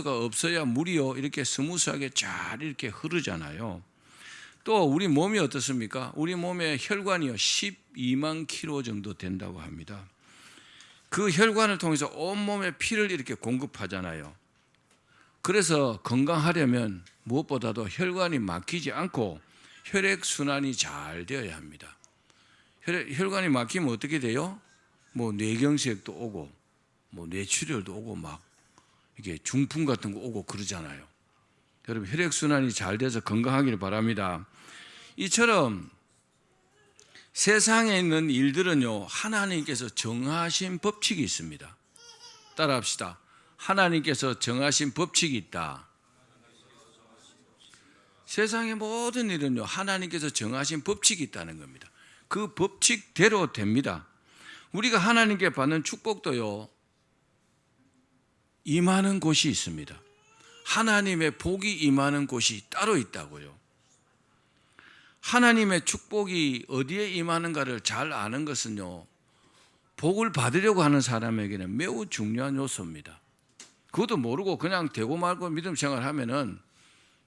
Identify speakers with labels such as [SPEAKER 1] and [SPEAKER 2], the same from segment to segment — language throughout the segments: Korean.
[SPEAKER 1] 가 없어야 물이요 이렇게 스무스하게 잘 이렇게 흐르잖아요. 또 우리 몸이 어떻습니까? 우리 몸의 혈관이요 12만 킬로 정도 된다고 합니다. 그 혈관을 통해서 온몸에 피를 이렇게 공급하잖아요. 그래서 건강하려면 무엇보다도 혈관이 막히지 않고 혈액순환이 잘 되어야 합니다. 혈관이 막히면 어떻게 돼요? 뭐 뇌경색도 오고 뭐 뇌출혈도 오고 막 이게 중풍 같은 거 오고 그러잖아요. 여러분 혈액순환이 잘 돼서 건강하기를 바랍니다. 이처럼 세상에 있는 일들은요 하나님께서 정하신 법칙이 있습니다. 따라합시다. 하나님께서 정하신 법칙이 있다. 세상의 모든 일은요 하나님께서 정하신 법칙이 있다는 겁니다. 그 법칙대로 됩니다. 우리가 하나님께 받는 축복도요 임하는 곳이 있습니다. 하나님의 복이 임하는 곳이 따로 있다고요. 하나님의 축복이 어디에 임하는가를 잘 아는 것은요 복을 받으려고 하는 사람에게는 매우 중요한 요소입니다. 그것도 모르고 그냥 되고 말고 믿음 생활하면은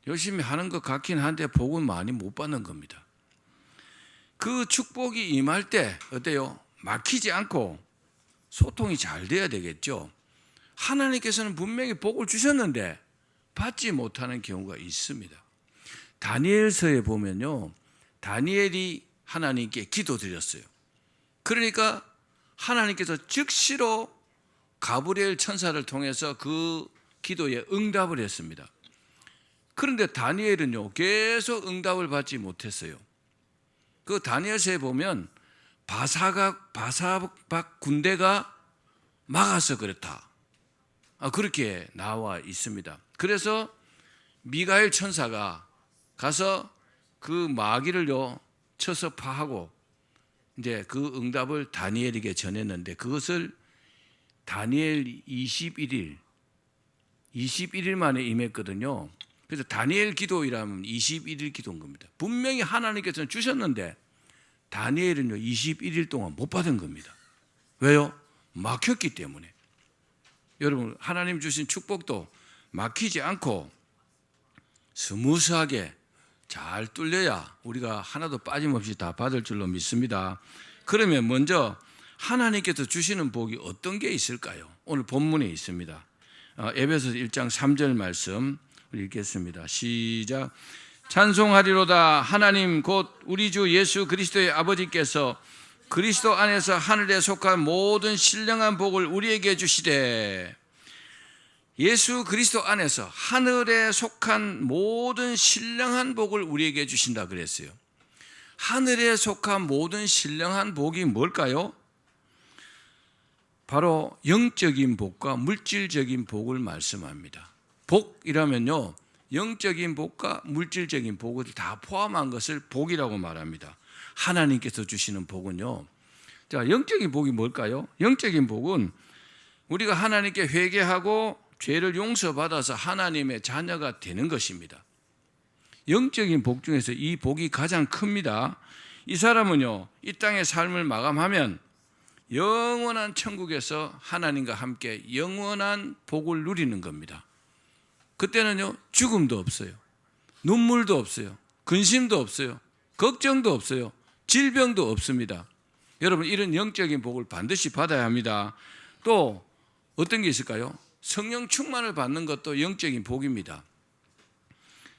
[SPEAKER 1] 열심히 하는 것 같긴 한데 복은 많이 못 받는 겁니다. 그 축복이 임할 때 어때요? 막히지 않고 소통이 잘 돼야 되겠죠. 하나님께서는 분명히 복을 주셨는데 받지 못하는 경우가 있습니다. 다니엘서에 보면요 다니엘이 하나님께 기도드렸어요. 그러니까 하나님께서 즉시로 가브리엘 천사를 통해서 그 기도에 응답을 했습니다. 그런데 다니엘은요 계속 응답을 받지 못했어요. 그 다니엘서에 보면 바사박 군대가 막아서 그렇다. 그렇게 나와 있습니다. 그래서 미가엘 천사가 가서 그 마귀를요 쳐서 파하고 이제 그 응답을 다니엘에게 전했는데 그것을 다니엘 21일 만에 임했거든요. 그래서 다니엘 기도이라면 21일 기도인 겁니다. 분명히 하나님께서는 주셨는데 다니엘은요 21일 동안 못 받은 겁니다. 왜요? 막혔기 때문에. 여러분 하나님 주신 축복도 막히지 않고 스무스하게 잘 뚫려야 우리가 하나도 빠짐없이 다 받을 줄로 믿습니다. 그러면 먼저 하나님께서 주시는 복이 어떤 게 있을까요? 오늘 본문에 있습니다. 에베소서 1장 3절 말씀 읽겠습니다. 시작. 찬송하리로다. 하나님 곧 우리 주 예수 그리스도의 아버지께서 그리스도 안에서 하늘에 속한 모든 신령한 복을 우리에게 주시되. 예수 그리스도 안에서 하늘에 속한 모든 신령한 복을 우리에게 주신다 그랬어요. 하늘에 속한 모든 신령한 복이 뭘까요? 바로 영적인 복과 물질적인 복을 말씀합니다. 복이라면요 영적인 복과 물질적인 복을 다 포함한 것을 복이라고 말합니다. 하나님께서 주시는 복은요, 자, 영적인 복이 뭘까요? 영적인 복은 우리가 하나님께 회개하고 죄를 용서받아서 하나님의 자녀가 되는 것입니다. 영적인 복 중에서 이 복이 가장 큽니다. 이 사람은요 이 땅의 삶을 마감하면 영원한 천국에서 하나님과 함께 영원한 복을 누리는 겁니다. 그때는요 죽음도 없어요, 눈물도 없어요, 근심도 없어요, 걱정도 없어요, 질병도 없습니다. 여러분 이런 영적인 복을 반드시 받아야 합니다. 또 어떤 게 있을까요? 성령 충만을 받는 것도 영적인 복입니다.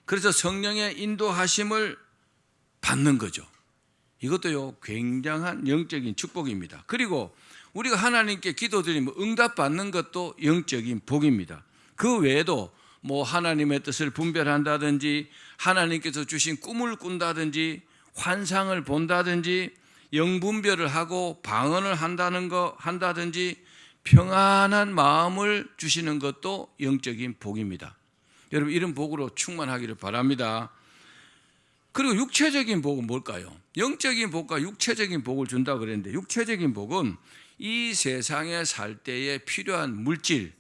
[SPEAKER 1] 그래서 성령의 인도하심을 받는 거죠. 이것도요 굉장한 영적인 축복입니다. 그리고 우리가 하나님께 기도드리면 응답받는 것도 영적인 복입니다. 그 외에도 뭐 하나님의 뜻을 분별한다든지 하나님께서 주신 꿈을 꾼다든지 환상을 본다든지 영분별을 하고 방언을 한다든지 평안한 마음을 주시는 것도 영적인 복입니다. 여러분 이런 복으로 충만하기를 바랍니다. 그리고 육체적인 복은 뭘까요? 영적인 복과 육체적인 복을 준다고 그랬는데 육체적인 복은 이 세상에 살 때에 필요한 물질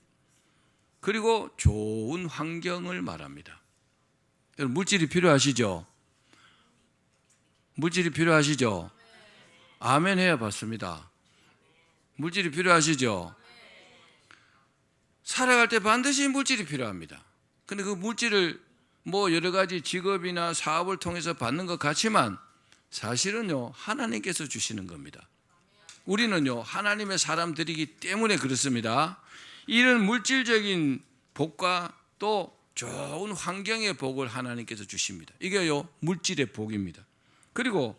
[SPEAKER 1] 그리고 좋은 환경을 말합니다. 여러분 물질이 필요하시죠? 물질이 필요하시죠? 아멘 해야 받습니다. 물질이 필요하시죠? 살아갈 때 반드시 물질이 필요합니다. 근데 그 물질을 뭐 여러 가지 직업이나 사업을 통해서 받는 것 같지만 사실은요, 하나님께서 주시는 겁니다. 우리는요, 하나님의 사람들이기 때문에 그렇습니다. 이런 물질적인 복과 또 좋은 환경의 복을 하나님께서 주십니다. 이게요, 물질의 복입니다. 그리고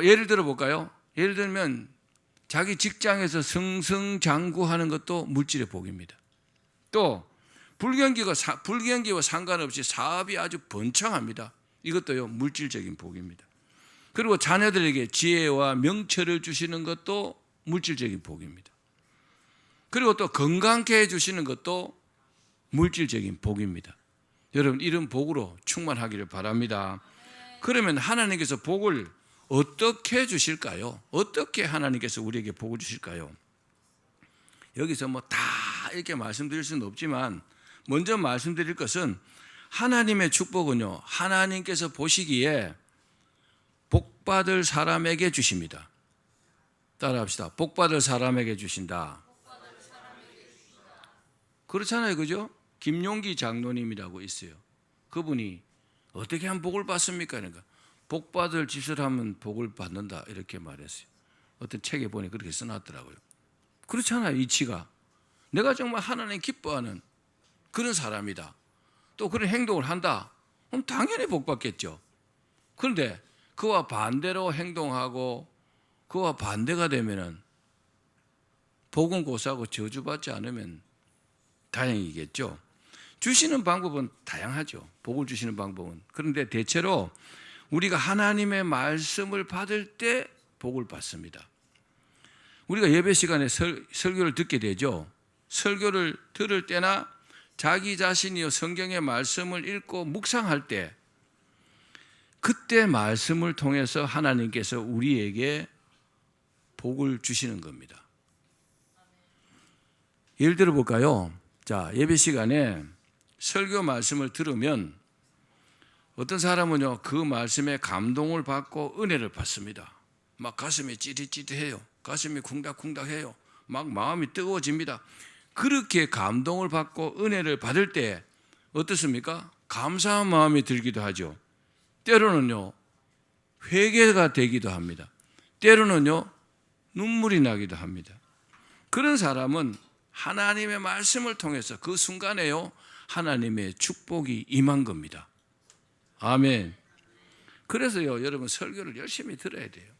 [SPEAKER 1] 예를 들어 볼까요? 예를 들면 자기 직장에서 승승장구하는 것도 물질의 복입니다. 또 불경기와 상관없이 사업이 아주 번창합니다. 이것도요, 물질적인 복입니다. 그리고 자녀들에게 지혜와 명철을 주시는 것도 물질적인 복입니다. 그리고 또 건강케 해주시는 것도 물질적인 복입니다. 여러분, 이런 복으로 충만하기를 바랍니다. 그러면 하나님께서 복을 어떻게 주실까요? 어떻게 하나님께서 우리에게 복을 주실까요? 여기서 뭐 다 이렇게 말씀드릴 수는 없지만 먼저 말씀드릴 것은 하나님의 축복은요, 하나님께서 보시기에 복받을 사람에게 주십니다. 따라합시다. 복받을 사람에게 주신다. 그렇잖아요, 그죠? 김용기 장로님이라고 있어요. 그분이 어떻게 하면 복을 받습니까? 그러니까 복받을 짓을 하면 복을 받는다 이렇게 말했어요. 어떤 책에 보니 그렇게 써놨더라고요. 그렇잖아요, 이치가. 내가 정말 하나님 기뻐하는 그런 사람이다, 또 그런 행동을 한다, 그럼 당연히 복받겠죠. 그런데 그와 반대로 행동하고 그와 반대가 되면은 복은 고사하고 저주받지 않으면 다행이겠죠. 주시는 방법은 다양하죠. 복을 주시는 방법은. 그런데 대체로 우리가 하나님의 말씀을 받을 때 복을 받습니다. 우리가 예배 시간에 설교를 듣게 되죠. 설교를 들을 때나 자기 자신이 성경의 말씀을 읽고 묵상할 때, 그때 말씀을 통해서 하나님께서 우리에게 복을 주시는 겁니다. 예를 들어 볼까요? 자, 예배 시간에 설교 말씀을 들으면 어떤 사람은요, 그 말씀에 감동을 받고 은혜를 받습니다. 막 가슴이 찌릿찌릿해요. 가슴이 쿵닥쿵닥해요. 막 마음이 뜨거워집니다. 그렇게 감동을 받고 은혜를 받을 때 어떻습니까? 감사한 마음이 들기도 하죠. 때로는요, 회개가 되기도 합니다. 때로는요, 눈물이 나기도 합니다. 그런 사람은 하나님의 말씀을 통해서 그 순간에요, 하나님의 축복이 임한 겁니다. 아멘. 그래서요, 여러분 설교를 열심히 들어야 돼요.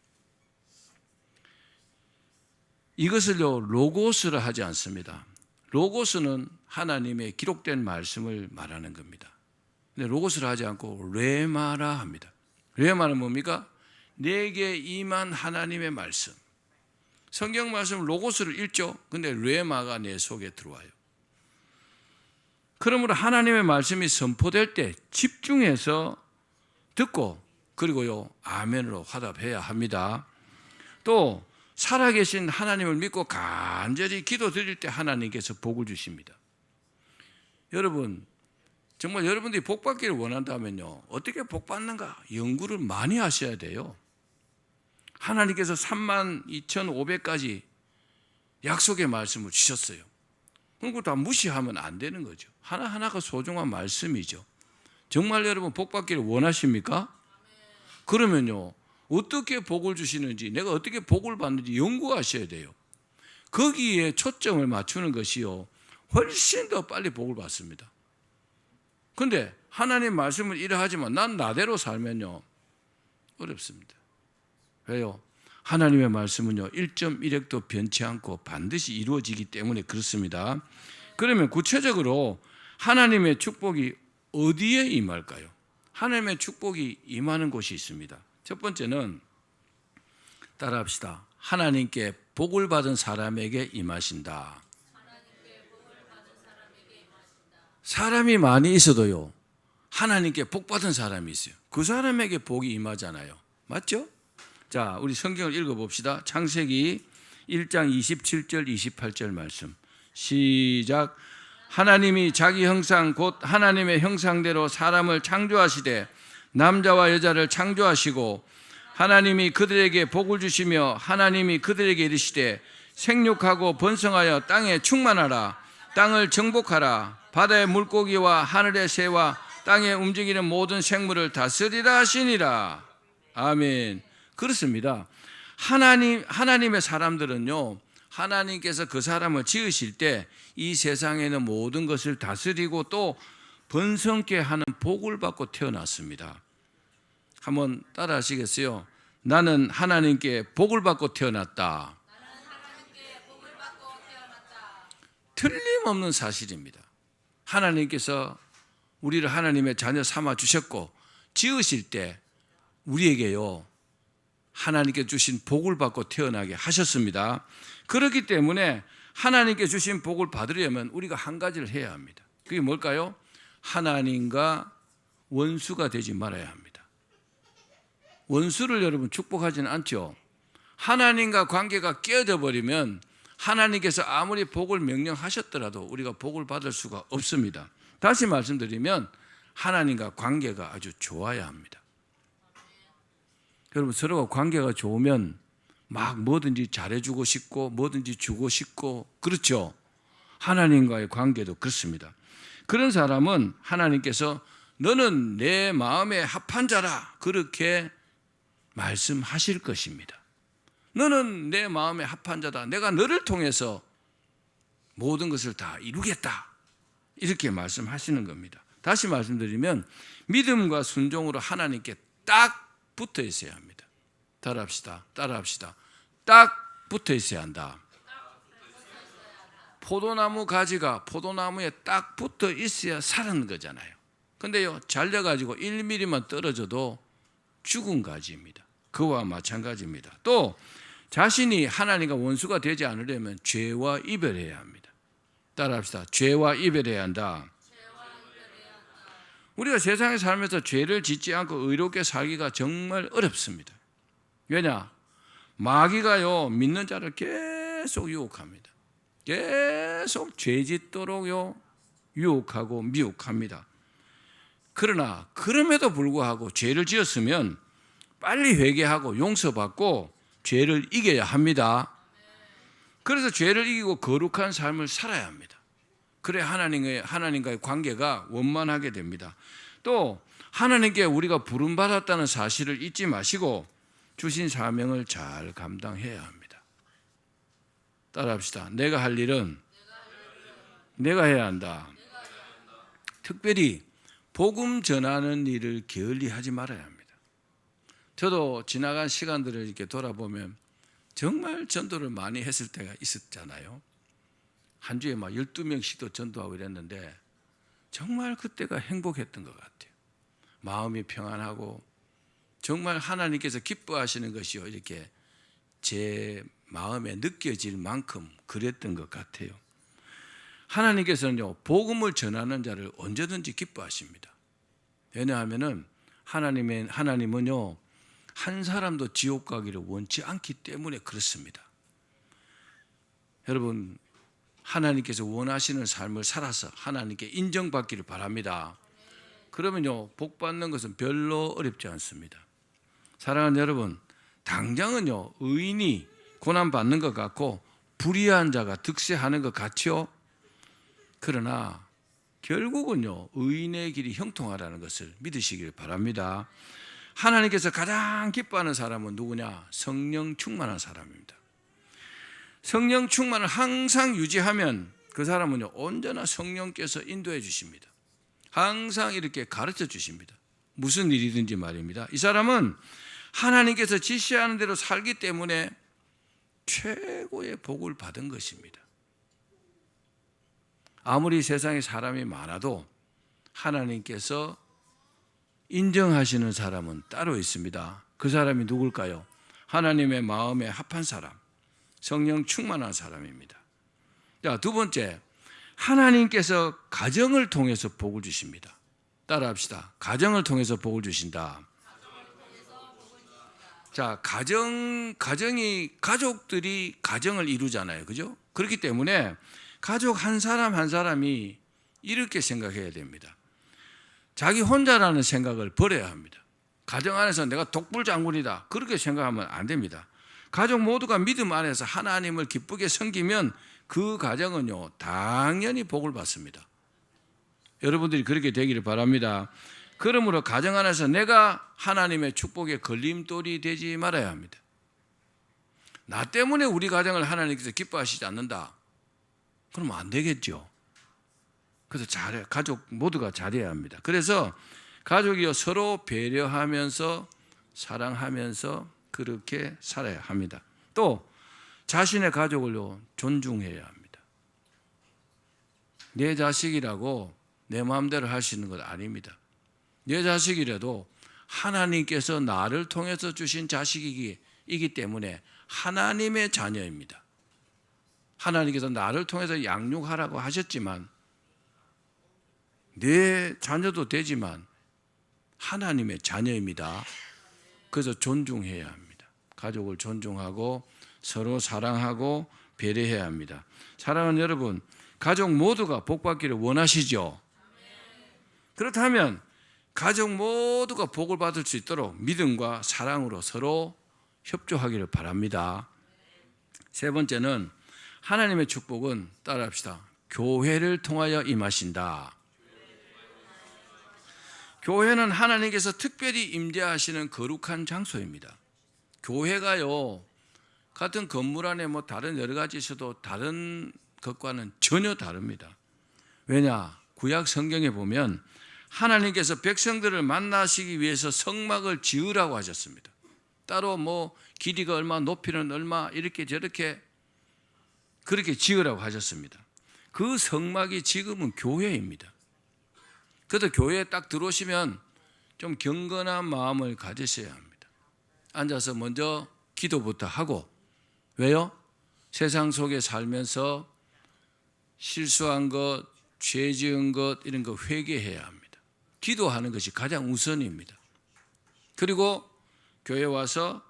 [SPEAKER 1] 이것을요, 로고스라 하지 않습니다. 로고스는 하나님의 기록된 말씀을 말하는 겁니다. 근데 로고스라 하지 않고 레마라 합니다. 레마는 뭡니까? 내게 임한 하나님의 말씀. 성경 말씀 로고스를 읽죠. 근데 레마가 내 속에 들어와요. 그러므로 하나님의 말씀이 선포될 때 집중해서 듣고, 그리고요, 아멘으로 화답해야 합니다. 또 살아계신 하나님을 믿고 간절히 기도 드릴 때 하나님께서 복을 주십니다. 여러분, 정말 여러분들이 복 받기를 원한다면요, 어떻게 복 받는가 연구를 많이 하셔야 돼요. 하나님께서 32,500가지 약속의 말씀을 주셨어요. 그거 다 무시하면 안 되는 거죠. 하나하나가 소중한 말씀이죠. 정말 여러분 복 받기를 원하십니까? 그러면요, 어떻게 복을 주시는지, 내가 어떻게 복을 받는지 연구하셔야 돼요. 거기에 초점을 맞추는 것이요, 훨씬 더 빨리 복을 받습니다. 그런데 하나님 말씀을 이러하지만 난 나대로 살면요, 어렵습니다. 왜요? 하나님의 말씀은요, 1.1핵도 변치 않고 반드시 이루어지기 때문에 그렇습니다. 그러면 구체적으로 하나님의 축복이 어디에 임할까요? 하나님의 축복이 임하는 곳이 있습니다. 첫 번째는 따라합시다. 하나님께 복을 받은 사람에게 임하신다. 사람이 많이 있어도요, 하나님께 복 받은 사람이 있어요. 그 사람에게 복이 임하잖아요. 맞죠? 자, 우리 성경을 읽어봅시다. 창세기 1장 27절 28절 말씀 시작. 하나님이 자기 형상 곧 하나님의 형상대로 사람을 창조하시되 남자와 여자를 창조하시고 하나님이 그들에게 복을 주시며 하나님이 그들에게 이르시되 생육하고 번성하여 땅에 충만하라. 땅을 정복하라. 바다의 물고기와 하늘의 새와 땅에 움직이는 모든 생물을 다스리라 하시니라. 아멘. 그렇습니다. 하나님의 사람들은요, 하나님께서 그 사람을 지으실 때 이 세상에는 모든 것을 다스리고 또 번성케 하는 복을 받고 태어났습니다. 한번 따라 하시겠어요? 나는 하나님께 복을 받고 태어났다. 틀림없는 사실입니다. 하나님께서 우리를 하나님의 자녀 삼아 주셨고 지으실 때 우리에게요, 하나님께 주신 복을 받고 태어나게 하셨습니다. 그렇기 때문에 하나님께 주신 복을 받으려면 우리가 한 가지를 해야 합니다. 그게 뭘까요? 하나님과 원수가 되지 말아야 합니다. 원수를 여러분 축복하지는 않죠. 하나님과 관계가 깨어져 버리면 하나님께서 아무리 복을 명령하셨더라도 우리가 복을 받을 수가 없습니다. 다시 말씀드리면 하나님과 관계가 아주 좋아야 합니다. 여러분, 서로가 관계가 좋으면 막 뭐든지 잘해주고 싶고 뭐든지 주고 싶고 그렇죠. 하나님과의 관계도 그렇습니다. 그런 사람은 하나님께서 너는 내 마음에 합한 자라 그렇게 말씀하실 것입니다. 너는 내 마음에 합한 자다. 내가 너를 통해서 모든 것을 다 이루겠다. 이렇게 말씀하시는 겁니다. 다시 말씀드리면 믿음과 순종으로 하나님께 딱 붙어 있어야 합니다. 따라합시다. 딱 붙어 있어야 한다. 포도나무 가지가 포도나무에 딱 붙어 있어야 사는 거잖아요. 근데요, 잘려가지고 1mm만 떨어져도 죽은 가지입니다. 그와 마찬가지입니다. 또 자신이 하나님과 원수가 되지 않으려면 죄와 이별해야 합니다. 따라합시다. 죄와 이별해야 한다. 우리가 세상에 살면서 죄를 짓지 않고 의롭게 살기가 정말 어렵습니다. 왜냐? 마귀가요, 믿는 자를 계속 유혹합니다. 계속 죄 짓도록요 유혹하고 미혹합니다. 그러나 그럼에도 불구하고 죄를 지었으면 빨리 회개하고 용서받고 죄를 이겨야 합니다. 그래서 죄를 이기고 거룩한 삶을 살아야 합니다. 그래 하나님과의 관계가 원만하게 됩니다. 또 하나님께 우리가 부름받았다는 사실을 잊지 마시고 주신 사명을 잘 감당해야 합니다. 따라합시다. 내가 할 일은 내가 해야 한다. 특별히 복음 전하는 일을 게을리하지 말아야 합니다. 저도 지나간 시간들을 이렇게 돌아보면 정말 전도를 많이 했을 때가 있었잖아요. 한 주에 막 12명씩도 전도하고 이랬는데 정말 그때가 행복했던 것 같아요. 마음이 평안하고 정말 하나님께서 기뻐하시는 것이요, 이렇게 제 마음에 느껴질 만큼 그랬던 것 같아요. 하나님께서는요, 복음을 전하는 자를 언제든지 기뻐하십니다. 왜냐하면은 하나님은요, 한 사람도 지옥 가기를 원치 않기 때문에 그렇습니다. 여러분, 하나님께서 원하시는 삶을 살아서 하나님께 인정받기를 바랍니다. 그러면요, 복 받는 것은 별로 어렵지 않습니다. 사랑하는 여러분, 당장은요, 의인이 고난받는 것 같고 불의한 자가 득세하는 것 같죠? 그러나 결국은요, 의인의 길이 형통하라는 것을 믿으시길 바랍니다. 하나님께서 가장 기뻐하는 사람은 누구냐? 성령 충만한 사람입니다. 성령 충만을 항상 유지하면 그 사람은요, 언제나 성령께서 인도해 주십니다. 항상 이렇게 가르쳐 주십니다. 무슨 일이든지 말입니다. 이 사람은 하나님께서 지시하는 대로 살기 때문에 최고의 복을 받은 것입니다. 아무리 세상에 사람이 많아도 하나님께서 인정하시는 사람은 따로 있습니다. 그 사람이 누굴까요? 하나님의 마음에 합한 사람, 성령 충만한 사람입니다. 자, 두 번째, 하나님께서 가정을 통해서 복을 주십니다. 따라합시다. 가정을 통해서 복을 주신다. 자, 가족들이 가정을 이루잖아요. 그죠? 그렇기 때문에 가족 한 사람 한 사람이 이렇게 생각해야 됩니다. 자기 혼자라는 생각을 버려야 합니다. 가정 안에서 내가 독불장군이다, 그렇게 생각하면 안 됩니다. 가족 모두가 믿음 안에서 하나님을 기쁘게 섬기면 그 가정은요 당연히 복을 받습니다. 여러분들이 그렇게 되기를 바랍니다. 그러므로 가정 안에서 내가 하나님의 축복의 걸림돌이 되지 말아야 합니다. 나 때문에 우리 가정을 하나님께서 기뻐하시지 않는다. 그러면 안 되겠죠. 그래서 가족 모두가 잘해야 합니다. 그래서 가족이 서로 배려하면서 사랑하면서 그렇게 살아야 합니다. 또 자신의 가족을요 존중해야 합니다. 내 자식이라고 내 마음대로 할 수 있는 것 아닙니다. 내 자식이라도 하나님께서 나를 통해서 주신 자식이기 때문에 하나님의 자녀입니다. 하나님께서 나를 통해서 양육하라고 하셨지만 내 자녀도 되지만 하나님의 자녀입니다. 그래서 존중해야 합니다. 가족을 존중하고 서로 사랑하고 배려해야 합니다. 사랑하는 여러분, 가족 모두가 복받기를 원하시죠? 그렇다면 가족 모두가 복을 받을 수 있도록 믿음과 사랑으로 서로 협조하기를 바랍니다. 세 번째는 하나님의 축복은 따라합시다. 교회를 통하여 임하신다. 교회는 하나님께서 특별히 임재하시는 거룩한 장소입니다. 교회가요 같은 건물 안에 다른 여러 가지 있어도 다른 것과는 전혀 다릅니다. 왜냐? 구약 성경에 보면 하나님께서 백성들을 만나시기 위해서 성막을 지으라고 하셨습니다. 따로 길이가 얼마, 높이는 얼마 이렇게 저렇게 그렇게 지으라고 하셨습니다. 그 성막이 지금은 교회입니다. 그래서 교회에 딱 들어오시면 좀 경건한 마음을 가지셔야 합니다. 앉아서 먼저 기도부터 하고, 왜요? 세상 속에 살면서 실수한 것, 죄 지은 것 이런 거 회개해야 합니다. 기도하는 것이 가장 우선입니다. 그리고 교회 와서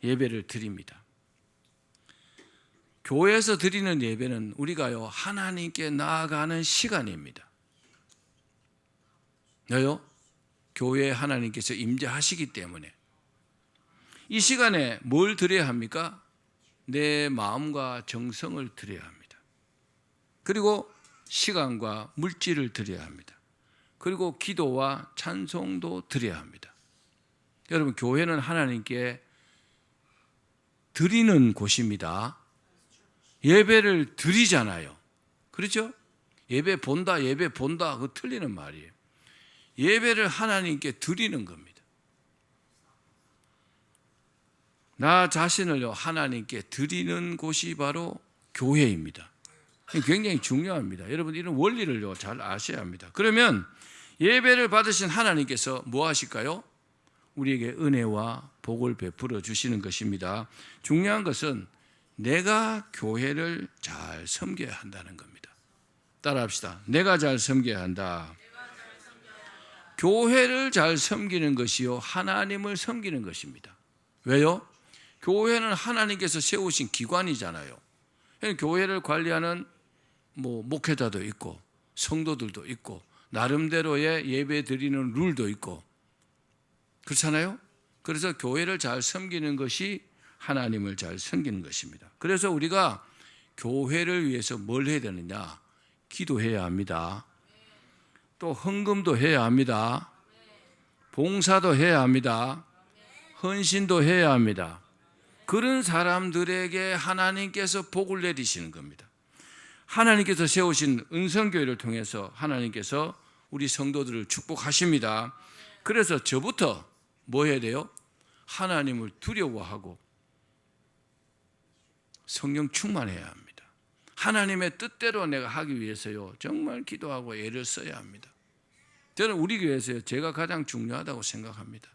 [SPEAKER 1] 예배를 드립니다. 교회에서 드리는 예배는 우리가요 하나님께 나아가는 시간입니다. 왜요? 교회에 하나님께서 임재하시기 때문에 이 시간에 뭘 드려야 합니까? 내 마음과 정성을 드려야 합니다. 그리고 시간과 물질을 드려야 합니다. 그리고 기도와 찬송도 드려야 합니다. 여러분, 교회는 하나님께 드리는 곳입니다. 예배를 드리잖아요. 그렇죠? 예배 본다, 그거 틀리는 말이에요. 예배를 하나님께 드리는 겁니다. 나 자신을요 하나님께 드리는 곳이 바로 교회입니다. 굉장히 중요합니다. 여러분, 이런 원리를요 잘 아셔야 합니다. 그러면 예배를 받으신 하나님께서 뭐 하실까요? 우리에게 은혜와 복을 베풀어 주시는 것입니다. 중요한 것은 내가 교회를 잘 섬겨야 한다는 겁니다. 따라합시다. 내가 잘 섬겨야 한다. 교회를 잘 섬기는 것이요 하나님을 섬기는 것입니다. 왜요? 교회는 하나님께서 세우신 기관이잖아요. 교회를 관리하는 목회자도 있고 성도들도 있고 나름대로의 예배 드리는 룰도 있고 그렇잖아요. 그래서 교회를 잘 섬기는 것이 하나님을 잘 섬기는 것입니다. 그래서 우리가 교회를 위해서 뭘 해야 되느냐? 기도해야 합니다. 또 헌금도 해야 합니다. 봉사도 해야 합니다. 헌신도 해야 합니다. 그런 사람들에게 하나님께서 복을 내리시는 겁니다. 하나님께서 세우신 은성교회를 통해서 하나님께서 우리 성도들을 축복하십니다. 그래서 저부터 뭐 해야 돼요? 하나님을 두려워하고 성령 충만해야 합니다. 하나님의 뜻대로 내가 하기 위해서요 정말 기도하고 애를 써야 합니다. 저는 우리 교회에서요 제가 가장 중요하다고 생각합니다.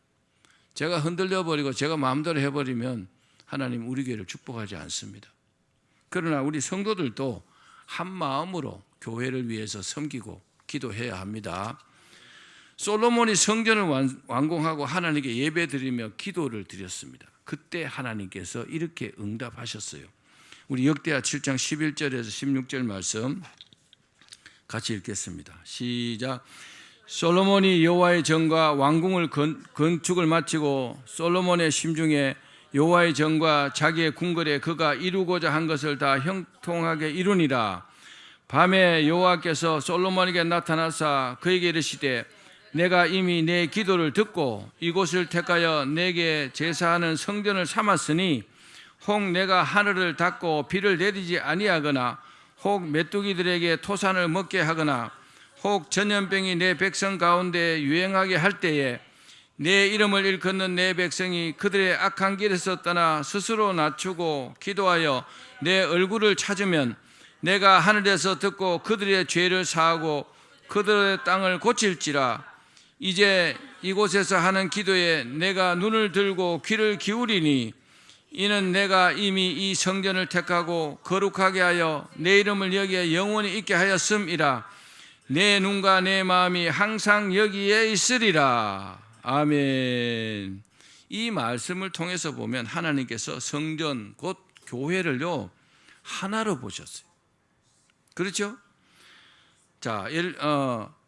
[SPEAKER 1] 제가 흔들려버리고 제가 마음대로 해버리면 하나님 우리 교회를 축복하지 않습니다. 그러나 우리 성도들도 한 마음으로 교회를 위해서 섬기고 기도해야 합니다. 솔로몬이 성전을 완공하고 하나님께 예배드리며 기도를 드렸습니다. 그때 하나님께서 이렇게 응답하셨어요. 우리 역대하 7장 11절에서 16절 말씀 같이 읽겠습니다. 시작. 솔로몬이 여호와의 전과 왕궁을 건축을 마치고 솔로몬의 심중에 여호와의 정과 자기의 궁궐에 그가 이루고자 한 것을 다 형통하게 이루니라. 밤에 여호와께서 솔로몬에게 나타나사 그에게 이르시되 내가 이미 내 기도를 듣고 이곳을 택하여 내게 제사하는 성전을 삼았으니 혹 내가 하늘을 닫고 비를 내리지 아니하거나 혹 메뚜기들에게 토산을 먹게 하거나 혹 전염병이 내 백성 가운데 유행하게 할 때에 내 이름을 일컫는 내 백성이 그들의 악한 길에서 떠나 스스로 낮추고 기도하여 내 얼굴을 찾으면 내가 하늘에서 듣고 그들의 죄를 사하고 그들의 땅을 고칠지라. 이제 이곳에서 하는 기도에 내가 눈을 들고 귀를 기울이니 이는 내가 이미 이 성전을 택하고 거룩하게 하여 내 이름을 여기에 영원히 있게 하였음이라. 내 눈과 내 마음이 항상 여기에 있으리라. 아멘. 이 말씀을 통해서 보면 하나님께서 성전 곧 교회를요 하나로 보셨어요. 그렇죠? 자,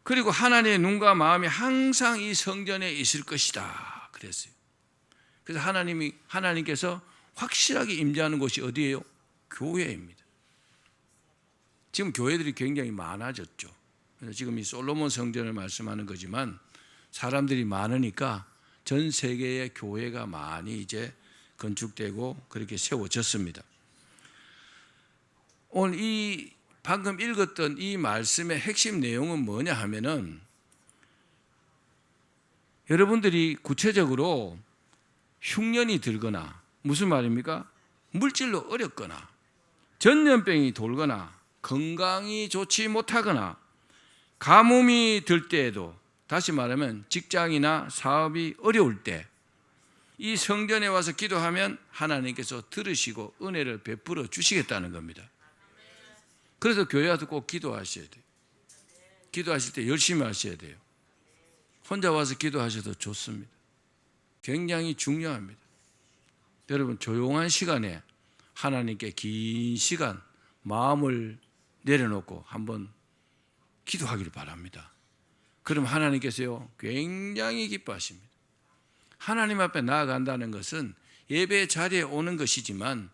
[SPEAKER 1] 그리고 하나님의 눈과 마음이 항상 이 성전에 있을 것이다 그랬어요. 그래서 하나님께서 확실하게 임재하는 곳이 어디예요? 교회입니다. 지금 교회들이 굉장히 많아졌죠. 그래서 지금 이 솔로몬 성전을 말씀하는 거지만 사람들이 많으니까 전 세계의 교회가 많이 이제 건축되고 그렇게 세워졌습니다. 오늘 이 방금 읽었던 이 말씀의 핵심 내용은 뭐냐 하면은 여러분들이 구체적으로 흉년이 들거나 무슨 말입니까? 물질로 어렵거나 전염병이 돌거나 건강이 좋지 못하거나 가뭄이 들 때에도 다시 말하면 직장이나 사업이 어려울 때 이 성전에 와서 기도하면 하나님께서 들으시고 은혜를 베풀어 주시겠다는 겁니다. 그래서 교회 와서 꼭 기도하셔야 돼요. 기도하실 때 열심히 하셔야 돼요. 혼자 와서 기도하셔도 좋습니다. 굉장히 중요합니다. 여러분 조용한 시간에 하나님께 긴 시간 마음을 내려놓고 한번 기도하기를 바랍니다. 그럼 하나님께서요 굉장히 기뻐하십니다. 하나님 앞에 나아간다는 것은 예배 자리에 오는 것이지만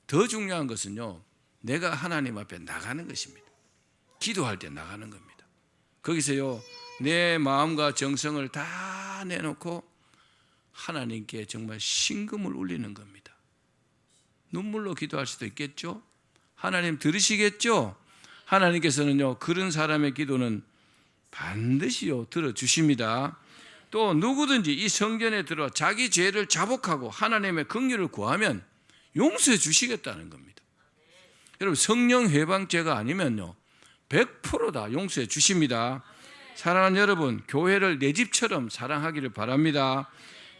[SPEAKER 1] 더 중요한 것은요 내가 하나님 앞에 나가는 것입니다. 기도할 때 나가는 겁니다. 거기서요 내 마음과 정성을 다 내놓고 하나님께 정말 신금을 울리는 겁니다. 눈물로 기도할 수도 있겠죠. 하나님 들으시겠죠. 하나님께서는요 그런 사람의 기도는 반드시요 들어주십니다. 또 누구든지 이 성전에 들어 자기 죄를 자복하고 하나님의 긍휼을 구하면 용서해 주시겠다는 겁니다. 여러분 성령 회방죄가 아니면요 100% 다 용서해 주십니다. 사랑하는 여러분 교회를 내 집처럼 사랑하기를 바랍니다.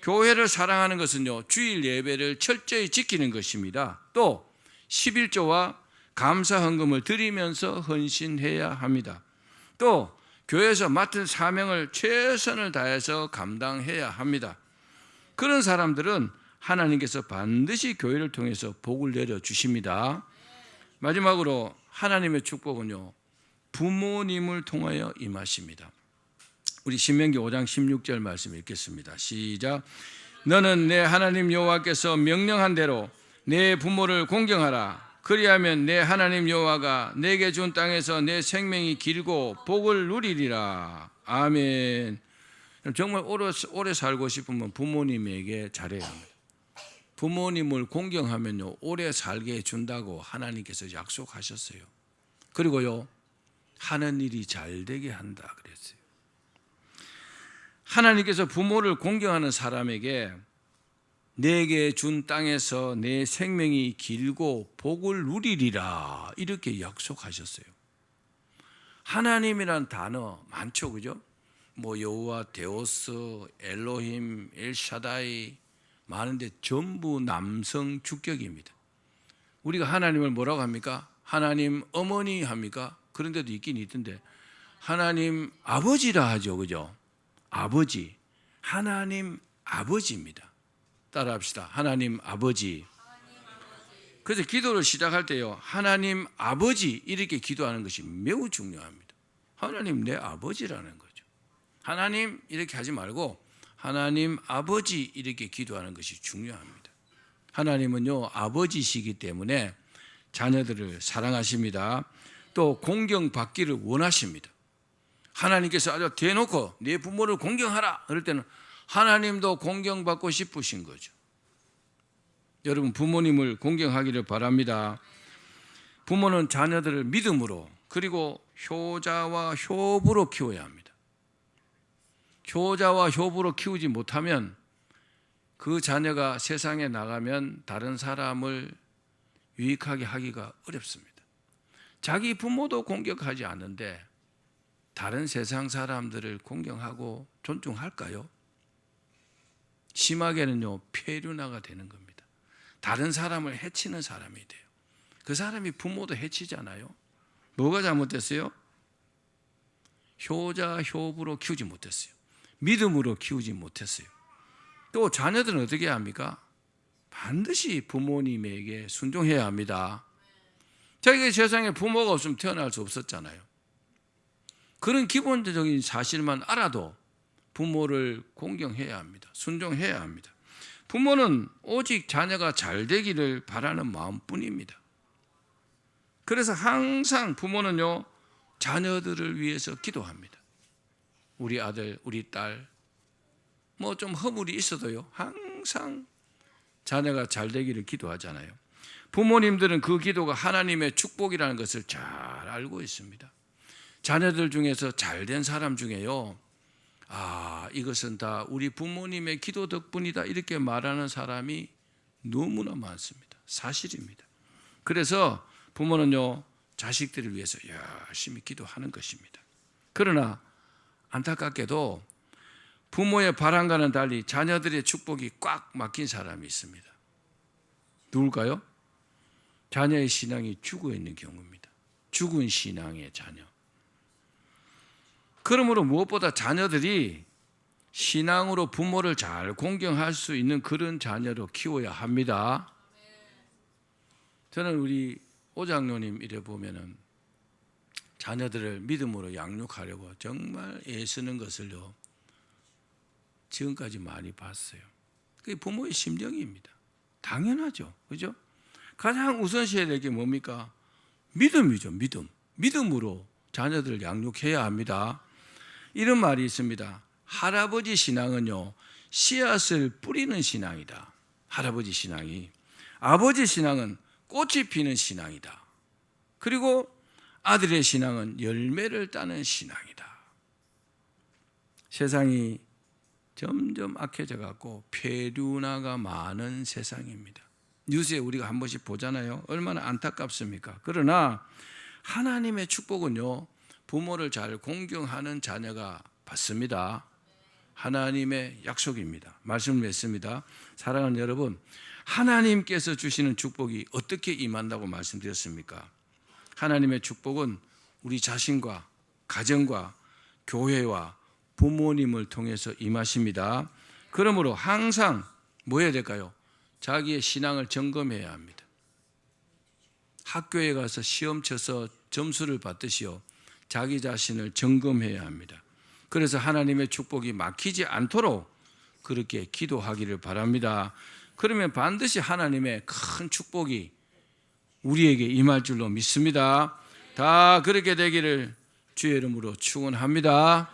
[SPEAKER 1] 교회를 사랑하는 것은요 주일 예배를 철저히 지키는 것입니다. 또 11조와 감사 헌금을 드리면서 헌신해야 합니다. 또 교회에서 맡은 사명을 최선을 다해서 감당해야 합니다. 그런 사람들은 하나님께서 반드시 교회를 통해서 복을 내려주십니다. 마지막으로 하나님의 축복은요 부모님을 통하여 임하십니다. 우리 신명기 5장 16절 말씀 읽겠습니다. 시작. 너는 내 하나님 여호와께서 명령한 대로 내 부모를 공경하라. 그리하면 내 하나님 여호와가 내게 준 땅에서 내 생명이 길고 복을 누리리라. 아멘. 정말 오래 살고 싶으면 부모님에게 잘해야 합니다. 부모님을 공경하면요 오래 살게 해준다고 하나님께서 약속하셨어요. 그리고요 하는 일이 잘 되게 한다 그랬어요. 하나님께서 부모를 공경하는 사람에게 내게 준 땅에서 내 생명이 길고 복을 누리리라 이렇게 약속하셨어요. 하나님이란 단어 많죠, 그죠? 뭐 여호와, 데오스, 엘로힘, 엘샤다이 많은데 전부 남성 주격입니다. 우리가 하나님을 뭐라고 합니까? 하나님 어머니 합니까? 그런 데도 있긴 있던데 하나님 아버지라 하죠, 그죠? 아버지, 하나님 아버지입니다. 따라합시다. 하나님 아버지. 그래서 기도를 시작할 때요 하나님 아버지 이렇게 기도하는 것이 매우 중요합니다. 하나님 내 아버지라는 거죠. 하나님 이렇게 하지 말고 하나님 아버지 이렇게 기도하는 것이 중요합니다. 하나님은요 아버지시기 때문에 자녀들을 사랑하십니다. 또 공경받기를 원하십니다. 하나님께서 아주 대놓고 네 부모를 공경하라 그럴 때는 하나님도 공경받고 싶으신 거죠. 여러분 부모님을 공경하기를 바랍니다. 부모는 자녀들을 믿음으로 그리고 효자와 효부로 키워야 합니다. 효자와 효부로 키우지 못하면 그 자녀가 세상에 나가면 다른 사람을 유익하게 하기가 어렵습니다. 자기 부모도 공격하지 않는데 다른 세상 사람들을 공경하고 존중할까요? 심하게는요 폐륜화가 되는 겁니다. 다른 사람을 해치는 사람이 돼요. 그 사람이 부모도 해치잖아요. 뭐가 잘못됐어요? 효자 효부로 키우지 못했어요. 믿음으로 키우지 못했어요. 또 자녀들은 어떻게 합니까? 반드시 부모님에게 순종해야 합니다. 자기가 세상에 부모가 없으면 태어날 수 없었잖아요. 그런 기본적인 사실만 알아도 부모를 공경해야 합니다. 순종해야 합니다. 부모는 오직 자녀가 잘 되기를 바라는 마음뿐입니다. 그래서 항상 부모는요 자녀들을 위해서 기도합니다. 우리 아들, 우리 딸, 뭐 좀 허물이 있어도요 항상 자녀가 잘 되기를 기도하잖아요. 부모님들은 그 기도가 하나님의 축복이라는 것을 잘 알고 있습니다. 자녀들 중에서 잘된 사람 중에요, 이것은 다 우리 부모님의 기도 덕분이다 이렇게 말하는 사람이 너무나 많습니다. 사실입니다. 그래서 부모는요 자식들을 위해서 열심히 기도하는 것입니다. 그러나 안타깝게도 부모의 바람과는 달리 자녀들의 축복이 꽉 막힌 사람이 있습니다. 누굴까요? 자녀의 신앙이 죽어 있는 경우입니다. 죽은 신앙의 자녀. 그러므로 무엇보다 자녀들이 신앙으로 부모를 잘 공경할 수 있는 그런 자녀로 키워야 합니다. 저는 우리 오장로님 이래 보면은 자녀들을 믿음으로 양육하려고 정말 애쓰는 것을요 지금까지 많이 봤어요. 그게 부모의 심정입니다. 당연하죠. 그죠? 가장 우선시해야 될 게 뭡니까? 믿음이죠. 믿음으로 자녀들을 양육해야 합니다. 이런 말이 있습니다. 할아버지 신앙은요 씨앗을 뿌리는 신앙이다. 할아버지 신앙이. 아버지 신앙은 꽃이 피는 신앙이다. 그리고 아들의 신앙은 열매를 따는 신앙이다. 세상이 점점 악해져 갖고 폐륜화가 많은 세상입니다. 뉴스에 우리가 한 번씩 보잖아요. 얼마나 안타깝습니까? 그러나 하나님의 축복은요 부모를 잘 공경하는 자녀가 받습니다. 하나님의 약속입니다. 말씀을 맺습니다. 사랑하는 여러분, 하나님께서 주시는 축복이 어떻게 임한다고 말씀드렸습니까? 하나님의 축복은 우리 자신과 가정과 교회와 부모님을 통해서 임하십니다. 그러므로 항상 뭐 해야 될까요? 자기의 신앙을 점검해야 합니다. 학교에 가서 시험 쳐서 점수를 받듯이요 자기 자신을 점검해야 합니다. 그래서 하나님의 축복이 막히지 않도록 그렇게 기도하기를 바랍니다. 그러면 반드시 하나님의 큰 축복이 우리에게 임할 줄로 믿습니다. 다 그렇게 되기를 주의 이름으로 축원합니다.